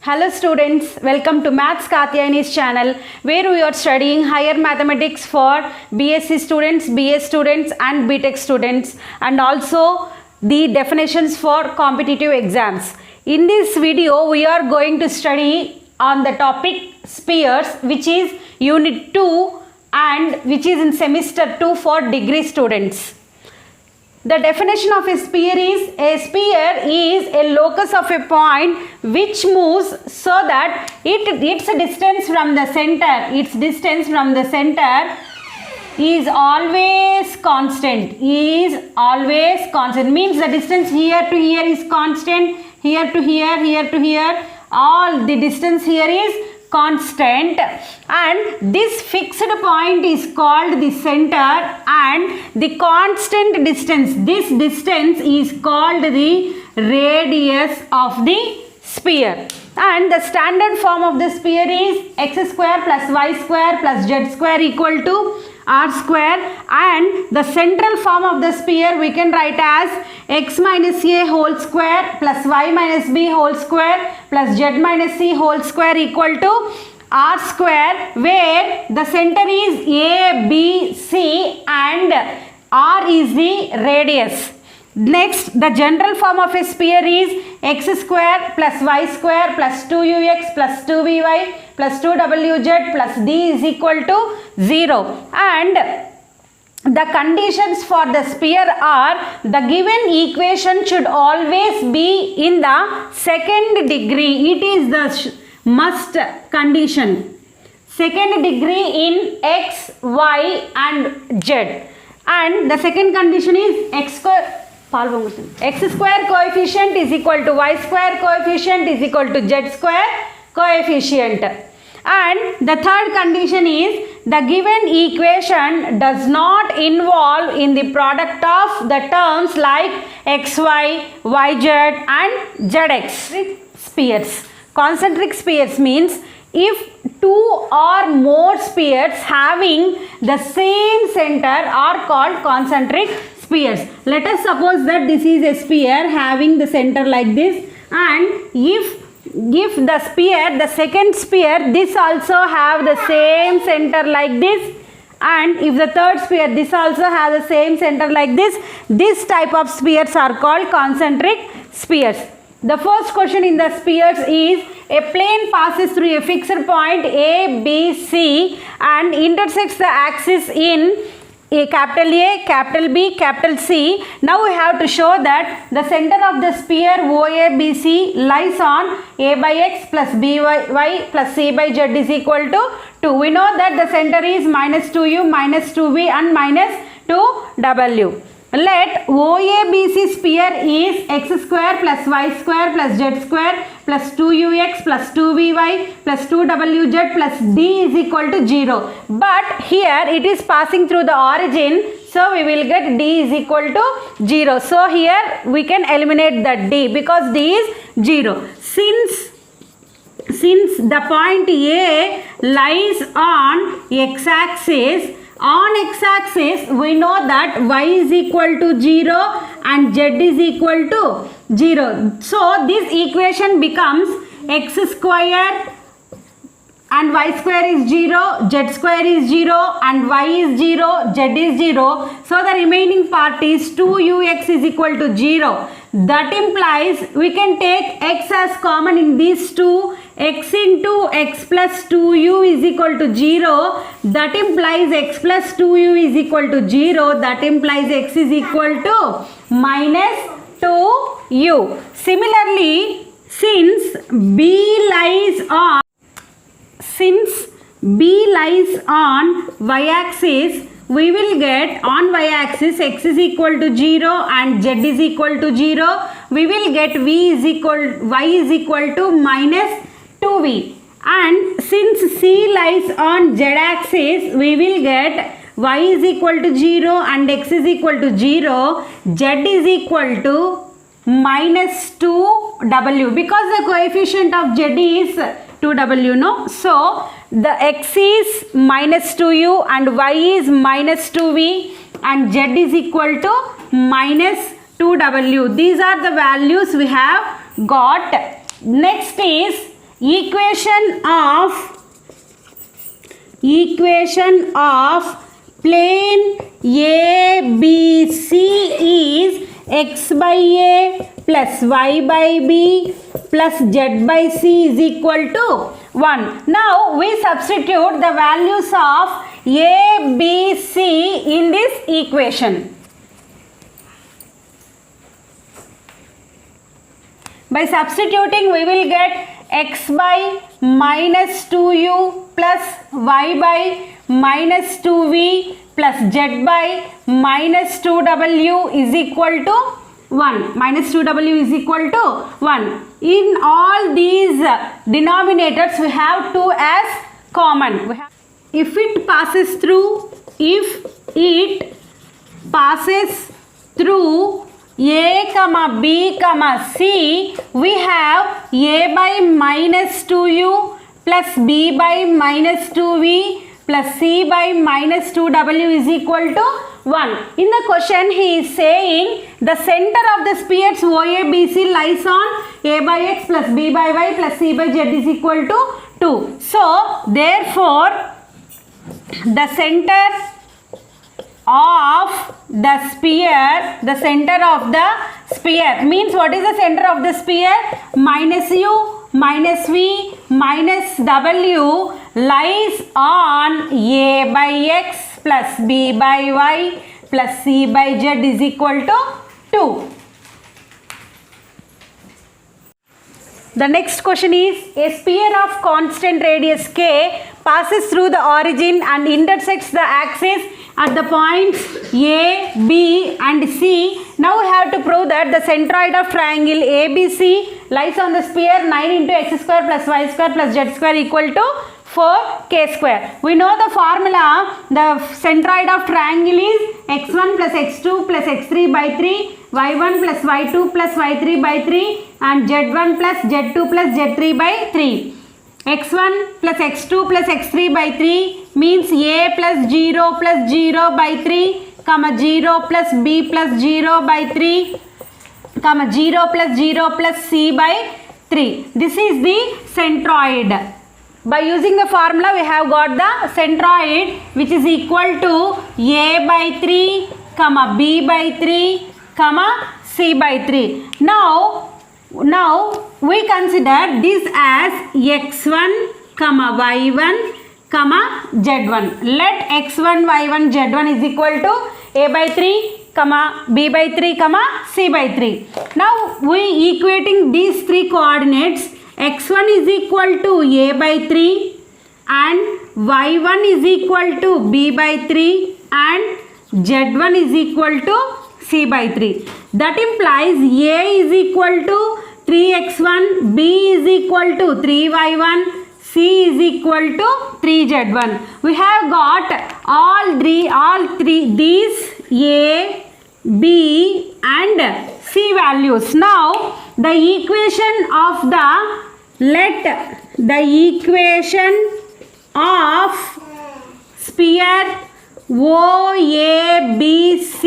Hello students, welcome to Maths Katyayani's channel where we are studying higher mathematics for BSc students, BS students and BTech students and also the definitions for competitive exams. In this video, we are going to study on the topic spheres, which is unit 2 and which is in semester 2 for degree students. The definition of a sphere is a locus of a point which moves so that its distance from the center is always constant, means the distance here to here is constant, here to here, all the distance here is constant, and this fixed point is called the center, and the constant distance, this distance is called the radius of the sphere. And the standard form of the sphere is x square plus y square plus z square equal to r square, and the central form of the sphere we can write as x minus a whole square plus y minus b whole square plus z minus c whole square equal to r square, where the center is a, b, c and r is the radius. Next, the general form of a sphere is x square plus y square plus 2ux plus 2vy plus 2wz plus d is equal to 0. And the conditions for the sphere are: the given equation should always be in the second degree. It is the must condition. Second degree in x, y and z. And the second condition is x square coefficient is equal to y square coefficient is equal to z square coefficient. And the third condition is the given equation does not involve in the product of the terms like xy, yz and zx. Spheres. Concentric spheres means if two or more spheres having the same center are called concentric spheres. Let us suppose that this is a sphere having the center like this, and if the sphere, the second sphere, this also have the same center like this, and if the third sphere, this also has the same center like this type of spheres are called concentric spheres. The first question in the spheres is: a plane passes through a fixed point A, B, C and intersects the axis in A, capital B, capital C. Now we have to show that the center of the sphere OABC lies on A by x plus B by y plus C by z is equal to 2. We know that the center is minus 2u, minus 2v and minus 2w. Let OABC sphere is x square plus y square plus z square plus 2ux plus 2vy plus 2wz plus d is equal to 0. But here it is passing through the origin, so we will get d is equal to 0. So here we can eliminate the d because d is 0. Since the point A lies on x-axis, we know that y is equal to 0 and z is equal to 0. So this equation becomes x square and y square is 0, z square is 0 and y is 0, z is 0. So the remaining part is 2ux is equal to 0. That implies we can take x as common in these two. X into x plus 2u is equal to 0. That implies x plus 2u is equal to 0. That implies x is equal to minus 2u. Similarly, since B lies on y-axis, we will get on y-axis x is equal to 0 and z is equal to 0. We will get y is equal to minus 2v. And since C lies on z-axis, we will get y is equal to 0 and x is equal to 0. Z is equal to minus 2w because the coefficient of z is 2w, no? So the x is minus 2u and y is minus 2v and z is equal to minus 2w. These are the values we have got. Next is equation of plane ABC is x by A plus y by B plus z by C is equal to 1. Now we substitute the values of A, B, C in this equation. By substituting, we will get x by minus 2u plus y by minus 2v plus z by minus 2w is equal to 1. Minus 2w is equal to 1. In all these denominators, we have 2 as common. If it passes through A, B, C, we have A by minus 2u plus B by minus 2v plus C by minus 2w is equal to 1. In the question, he is saying the center of the spheres OABC lies on A by x plus B by y plus C by z is equal to 2. So, therefore, the center of the sphere means, what is the center of the sphere? Minus u minus v minus w lies on A by x plus B by y plus C by z is equal to 2. The next question is, a sphere of constant radius k passes through the origin and intersects the axis at the points A, B and C. Now we have to prove that the centroid of triangle ABC lies on the sphere 9 into x square plus y square plus z square equal to 4k square. We know the formula. The centroid of triangle is x1 plus x2 plus x3 by 3, y1 plus y2 plus y3 by 3 and z1 plus z2 plus z3 by 3. x1 plus x2 plus x3 by 3 means A plus 0 plus 0 by 3, comma 0 plus B plus 0 by 3, comma 0 plus 0 plus C by 3. This is the centroid. By using the formula, we have got the centroid, which is equal to A by 3, comma B by 3, comma C by 3. Now we consider this as x1, comma y1, comma z1. Let x1, y1, z1 is equal to A by 3, comma B by 3, comma C by 3. Now we equating these three coordinates. x1 is equal to A by 3 and y1 is equal to B by 3 and z1 is equal to C by 3. That implies A is equal to 3x1, B is equal to 3y1, C is equal to 3z1. We have got all three these A, B and C values. Now the equation of sphere OABC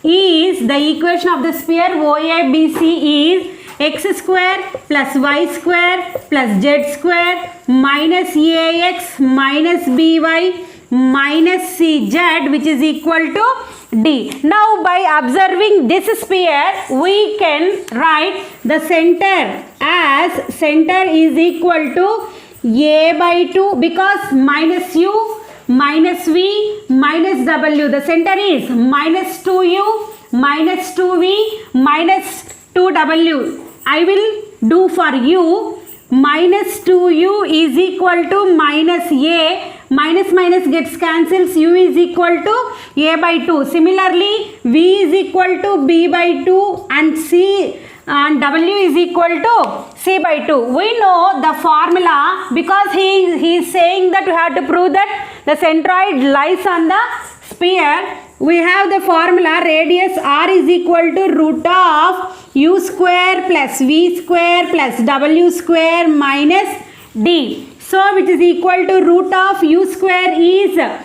is, the equation of the sphere OABC is x square plus y square plus z square minus ax minus by minus cz, which is equal to d. Now by observing this sphere, we can write the center as center is equal to A by 2, because minus u minus v minus w, the center is minus 2u minus 2v minus 2w. I will do for u. Minus 2u is equal to minus a, minus minus gets cancels, u is equal to a by 2. Similarly, v is equal to b by 2 and c and w is equal to c by 2. We know the formula because he is saying that we have to prove that the centroid lies on the sphere. We have the formula radius r is equal to root of u square plus v square plus w square minus d. So which is equal to root of u square is a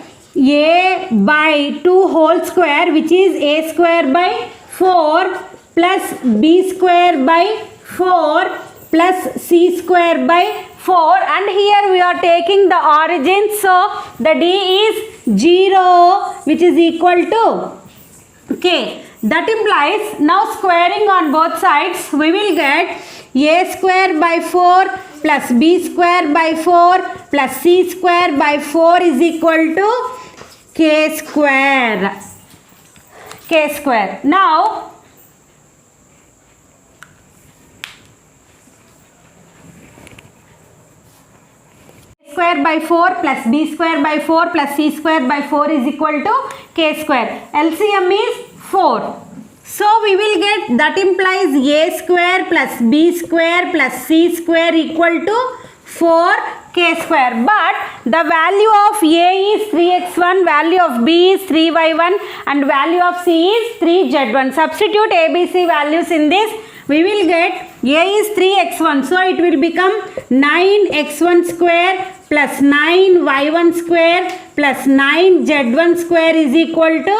by 2 whole square, which is a square by 4 plus b square by 4 plus c square by 4, and here we are taking the origin, so the d is 0, which is equal to k. That implies now squaring on both sides, we will get a square by 4 plus b square by 4 plus c square by 4 is equal to k square. Now square by 4 plus b square by 4 plus c square by 4 is equal to k square. LCM is 4. So we will get, that implies a square plus b square plus c square equal to 4k square. But the value of a is 3x1, value of b is 3y1 and value of c is 3z1. Substitute ABC values in this. We will get a is 3x1, so it will become 9x1 square plus 9y1 square plus 9z1 square is equal to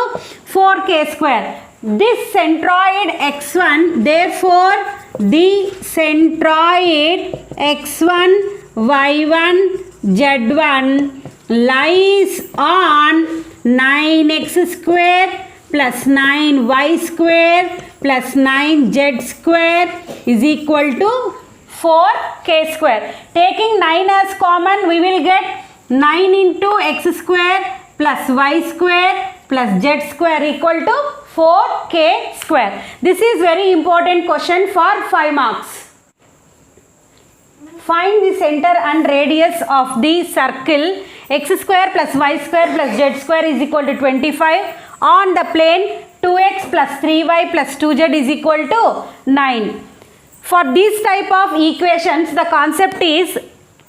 4k square. This centroid x1, therefore the centroid x1 y1 z1 lies on 9x square plus 9y square plus 9z square is equal to 4k square. Taking 9 as common, we will get 9 into x square plus y square plus z square equal to 4k square. This is very important question for 5 marks. Find the center and radius of the circle x square plus y square plus z square is equal to 25 on the plane 2x plus 3y plus 2z is equal to 9. For this type of equations, the concept is,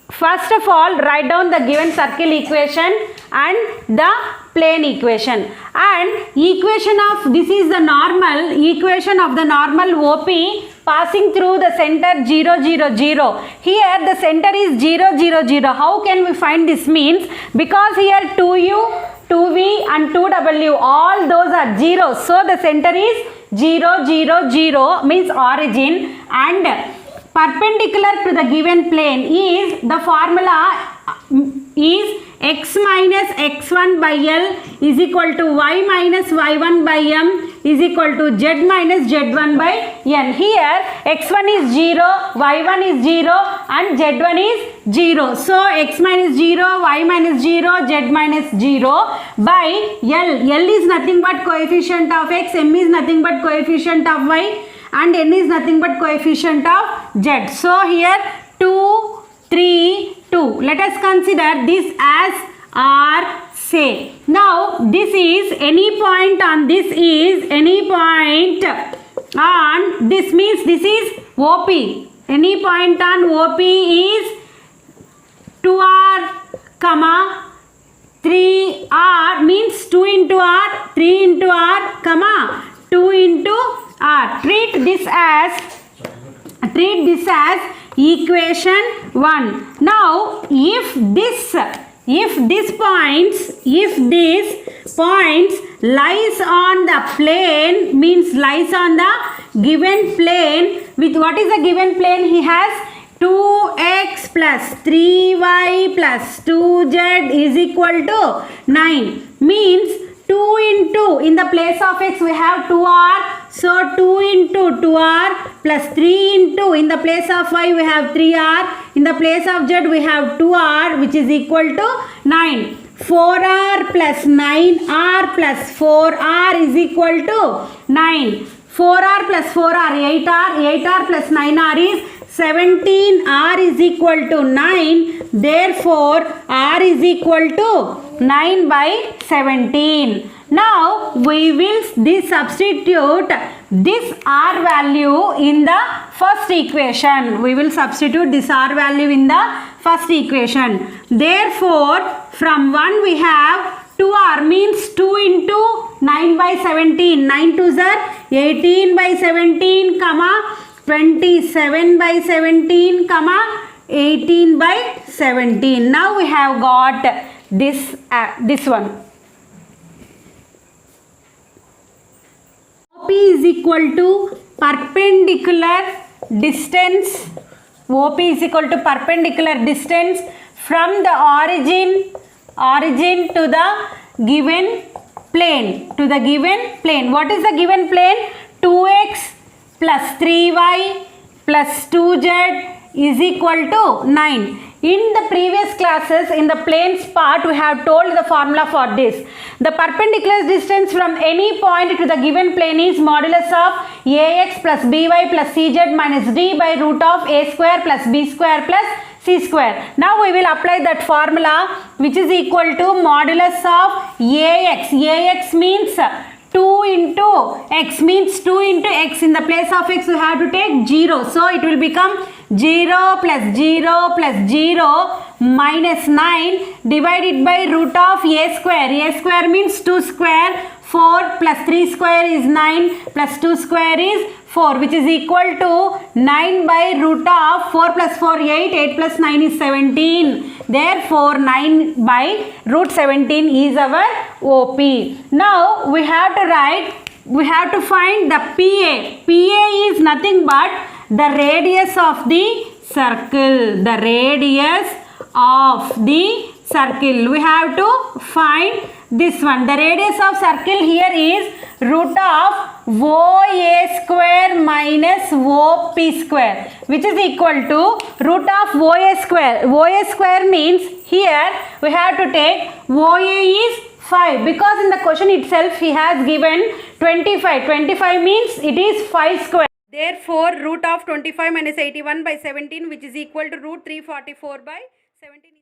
first of all, write down the given circle equation and the plane equation, and equation of, this is the normal equation of the normal OP passing through the center 0 0 0. Here the center is 0 0 0. How can we find this? Means because here 2u, 2v and 2w, all those are 0, so the center is 0 0 0 means origin, and perpendicular to the given plane is, the formula is x minus x1 by L is equal to y minus y1 by M is equal to z minus z1 by N. Here x1 is 0, y1 is 0 and z1 is 0. So x minus 0, y minus 0, z minus 0 by L. L is nothing but coefficient of x, M is nothing but coefficient of y and N is nothing but coefficient of z. So here 2, 3, 2. Let us consider this as R, say. Now this is any point on this, is any point on this, means this is OP. Any point on OP is 2R, comma 3R, means 2 into R, 3 into R, comma 2 into R. Treat this as equation 1. Now if these points lies on the plane, means lies on the given plane, with what is the given plane? He has 2x plus 3y plus 2z is equal to 9, means 2 into, in the place of x we have 2r, so 2 into 2r plus 3 into, in the place of y we have 3r, in the place of z we have 2r, which is equal to 9. 4r plus 9r plus 4r is equal to 9. 4r plus 4r, 8r plus 9r is 17, r is equal to 9, therefore r is equal to 9 by 17. Now we will substitute this r value in the first equation. We will substitute this r value in the first equation. Therefore from 1 we have 2r, means 2 into 9 by 17, 9 2s are 18 by 17, comma 27 by 17, comma 18 by 17. Now we have got this one. OP is equal to perpendicular distance OP is equal to perpendicular distance from the origin to the given plane. What is the given plane? 2x plus 3y plus 2z is equal to 9. In the previous classes, in the planes part, we have told the formula for this. The perpendicular distance from any point to the given plane is modulus of ax plus by plus cz minus d by root of a square plus b square plus c square. Now we will apply that formula, which is equal to modulus of ax. Ax means 2 into x, means 2 into x. In the place of x we have to take 0. So it will become 0 plus 0 plus 0 minus 9 divided by root of a square. A square means 2 square. 4 plus 3 square is 9 plus 2 square is 4, which is equal to 9 by root of 4 plus 4 8, 8 plus 9 is 17. Therefore 9 by root 17 is our OP. Now we have to find the PA. PA is nothing but the radius of the circle. The radius of the circle. We have to find this one. The radius of circle here is root of OA square minus OP square, which is equal to root of OA square. OA square means here we have to take OA is 5, because in the question itself he has given 25. 25 means it is 5 square. Therefore root of 25 minus 81 by 17, which is equal to root 344 by 17.